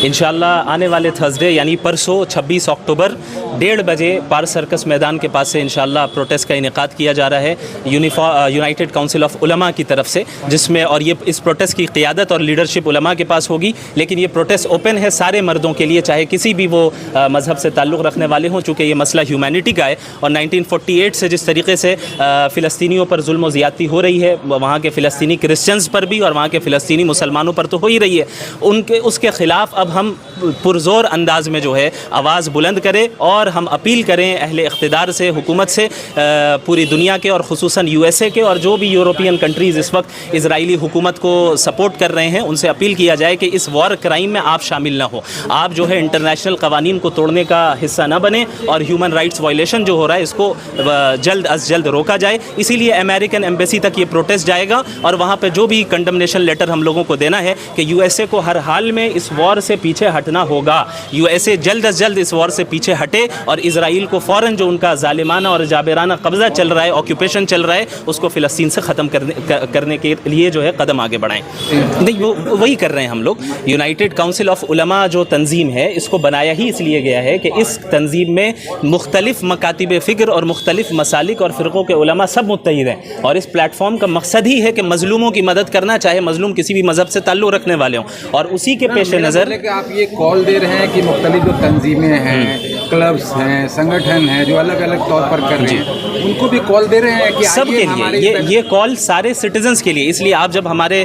इंशाल्लाह आने वाले थर्सडे यानी परसों 26 अक्टूबर 1:30 बजे पार सर्कस मैदान के पास से इंशाल्लाह प्रोटेस्ट का इनेकाद किया जा रहा है यूनाइटेड काउंसिल ऑफ उलमा की तरफ से, जिसमें और ये इस प्रोटेस्ट की क़ियादत और लीडरशिप उलमा के पास होगी। लेकिन ये प्रोटेस्ट ओपन है सारे मर्दों के लिए, चाहे किसी भी वो मज़हब से ताल्लुक़ रखने वाले हों, चूँकि ये मसला ह्यूमैनिटी का है। और 1948 से जिस तरीके से फ़िलिस्तीनियों पर जुल्म और ज़्यादती हो रही है, वहाँ के फ़िलिस्तीनी क्रिश्चियंस पर भी और वहाँ के फ़िलिस्तीनी मुसलमानों पर तो हो ही रही है, उसके ख़िलाफ़ अब हम पुरज़ोर अंदाज़ में जो है आवाज़ बुलंद करें और हम अपील करें अहले इक़्तिदार से, हुकूमत से, पूरी दुनिया के और ख़ुसूसन USA के और जो भी यूरोपियन कंट्रीज़ इस वक्त इजराइली हुकूमत को सपोर्ट कर रहे हैं, उनसे अपील किया जाए कि इस वॉर क्राइम में आप शामिल ना हो। आप जो है इंटरनेशनल कवानीन को तोड़ने का हिस्सा ना बने और ह्यूमन राइट्स वायलेशन जो हो रहा है इसको जल्द अज जल्द रोका जाए। इसीलिए अमेरिकन एम्बेसी तक ये प्रोटेस्ट जाएगा और वहाँ पर जो भी कंडमनेशन लेटर हम लोगों को देना है कि USA को हर हाल में इस वॉर से पीछे हटना होगा। USA जल्द अज जल्द इस वॉर से पीछे हटे और इजराइल को फ़ौरन जो उनका जालिमाना और जाबिराना कब्ज़ा चल रहा है, ऑक्यूपेशन चल रहा है, उसको फ़िलिस्तीन से ख़त्म करने के लिए जो है कदम आगे बढ़ाएं। नहीं, वो वही कर रहे हैं हम लोग। यूनाइटेड काउंसिल ऑफ उलमा जो तंजीम है, इसको बनाया ही इसलिए गया है कि इस तंजीम में मुख्तलिफ मकातिब फ़िक्र और मुख्तलिफ मसालिक और फ़िरक़ों के उलमा सब मुत्तहिद हैं। और इस प्लेटफॉर्म का मकसद ही है कि मज़लूमों की मदद करना, चाहे मज़लूम किसी भी मज़हब से ताल्लुक़ रखने वाले हों। और उसी के पेश नज़र आप ये कॉल दे रहे हैं कि मुख्तलिफ जो तंजीमें हैं, क्लब्स हैं, संगठन हैं जो अलग अलग तौर पर कर रहे हैं, उनको भी कॉल दे रहे हैं कि सब के लिए ये कॉल सारे सिटीजन्स के लिए। इसलिए आप जब हमारे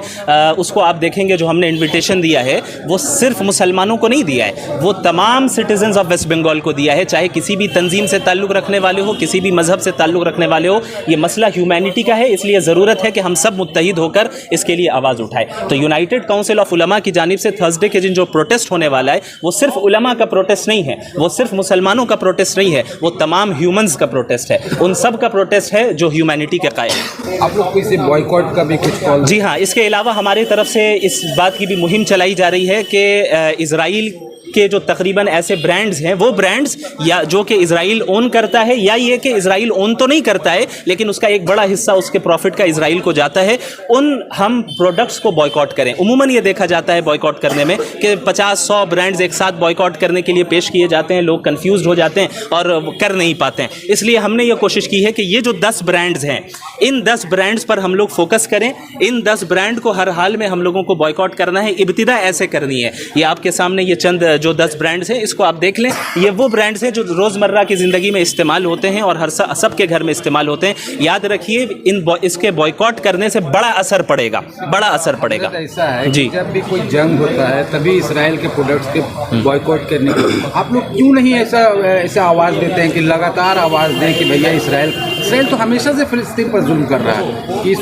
उसको आप देखेंगे जो हमने इन्विटेशन दिया है, वो सिर्फ मुसलमानों को नहीं दिया है, वो तमाम सिटीजन्स ऑफ वेस्ट बंगाल को दिया है, चाहे किसी भी तंजीम से ताल्लुक़ रखने वाले हो, किसी भी मज़हब से ताल्लुक़ रखने वाले हो। ये मसला ह्यूमैनिटी का है, इसलिए ज़रूरत है कि हम सब मुत्तहिद होकर इसके लिए आवाज़ उठाएं। तो यूनाइटेड काउंसिल ऑफ उलमा की जानिब से थर्सडे के दिन जो प्रोटेस्ट होने वाला है, वो सिर्फ उलमा का प्रोटेस्ट नहीं है, वो सिर्फ मुसलमानों का प्रोटेस्ट नहीं है, वो तमाम ह्यूमंस का प्रोटेस्ट है, उन सब का प्रोटेस्ट है जो ह्यूमैनिटी के कायल है। आप लोग किसी बॉयकॉट का भी कुछ कॉल? जी हाँ, इसके अलावा हमारी तरफ से इस बात की भी मुहिम चलाई जा रही है कि इज़राइल के जो तकरीबन ऐसे ब्रांड्स हैं, वो ब्रांड्स या जो कि इजराइल ओन करता है या ये कि इजराइल ओन तो नहीं करता है लेकिन उसका एक बड़ा हिस्सा उसके प्रॉफिट का इजराइल को जाता है, उन हम प्रोडक्ट्स को बॉयकॉट करें। उमूमन ये देखा जाता है बॉयकॉट करने में कि 50-100 ब्रांड्स एक साथ बॉयकॉट करने के लिए पेश किए जाते हैं, लोग कन्फ्यूज़ हो जाते हैं और कर नहीं पाते हैं। इसलिए हमने ये कोशिश की है कि ये जो 10 ब्रांड्स हैं, इन 10 ब्रांड्स पर हम लोग फोकस करें। इन 10 ब्रांड को हर हाल में हम लोगों को बॉयकॉट करना है। इब्तिदा ऐसे करनी है, ये आपके सामने ये चंद जो 10 ब्रांड्स हैं, इसको आप देख लें। ये वो ब्रांड्स हैं जो रोज़मर्रा की ज़िंदगी में इस्तेमाल होते हैं और हर सब के घर में इस्तेमाल होते हैं। याद रखिए, इसके बॉयकॉट करने से बड़ा असर पड़ेगा, बड़ा असर पड़ेगा। ऐसा है जी, जब भी कोई जंग होता है तभी इसराइल के प्रोडक्ट्स के बॉयकॉट करने के लिए आप लोग क्यों नहीं ऐसा आवाज़ देते हैं कि लगातार आवाज़ दें कि भैया इसराइल तो हमेशा से फिलिस्तीन पर जुल्म कर रहा है कि इस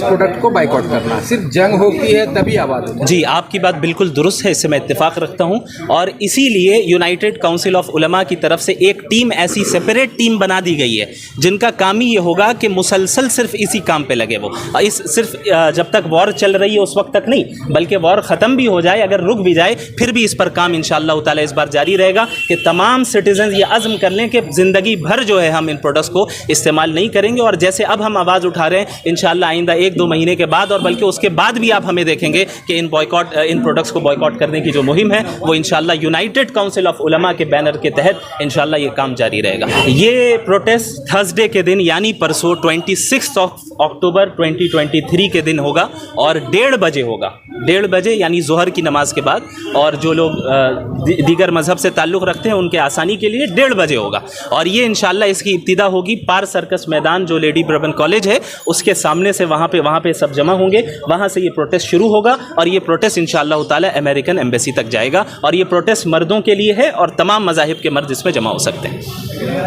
प्रोडक्ट को बाइकआउट करना, सिर्फ जंग होती है तभी आवाज़ होती है। जी, आपकी बात बिल्कुल दुरुस्त है, इससे मैं इत्तेफाक रखता हूँ। और इसीलिए यूनाइटेड काउंसिल ऑफ उलमा की तरफ से एक टीम, ऐसी सेपरेट टीम बना दी गई है जिनका काम ही ये होगा कि मुसलसल सिर्फ इसी काम पे लगे। वो सिर्फ जब तक वॉर चल रही है उस वक्त तक नहीं, बल्कि वॉर ख़त्म भी हो जाए, अगर रुक भी जाए, फिर भी इस पर काम इंशाअल्लाह ताला इस बार जारी रहेगा कि तमाम सिटीजन ये अज़्म कर लें कि ज़िंदगी भर जो है हम इन प्रोडक्ट्स को इस्तेमाल नहीं करेंगे। और जैसे अब हम आवाज़ उठा रहे हैं, इंशाअल्लाह आइंदा 1-2 महीने के बाद और बल्कि उसके बाद भी आप हमें देखेंगे कि इन प्रोडक्ट्स को बॉयकॉट करने की जो मुहिम है वो इंशाअल्लाह यूनाइटेड काउंसिल ऑफ उलमा के बैनर के तहत इंशाअल्लाह ये काम जारी रहेगा। ये प्रोटेस्ट थर्सडे के दिन यानी परसों 26 अक्टूबर 2023 के दिन होगा और 1:30 बजे होगा, 1:30 बजे यानी ज़ोहर की नमाज के बाद। और जो लोग दीगर मज़हब से ताल्लुक़ रखते हैं उनके आसानी के लिए 1:30 बजे होगा। और ये इंशाअल्लाह इसकी इब्तिदा होगी पार सर्कस मैदान जो लेडी ब्रबन कॉलेज है उसके सामने से, वहाँ पे सब जमा होंगे, वहाँ से ये प्रोटेस्ट शुरू होगा और ये प्रोटेस्ट इंशाअल्लाह ताला अमेरिकन एम्बेसी तक जाएगा। और ये प्रोटेस्ट मर्दों के लिए है और तमाम मज़ाहिब के मर्द इसमें जमा हो सकते हैं।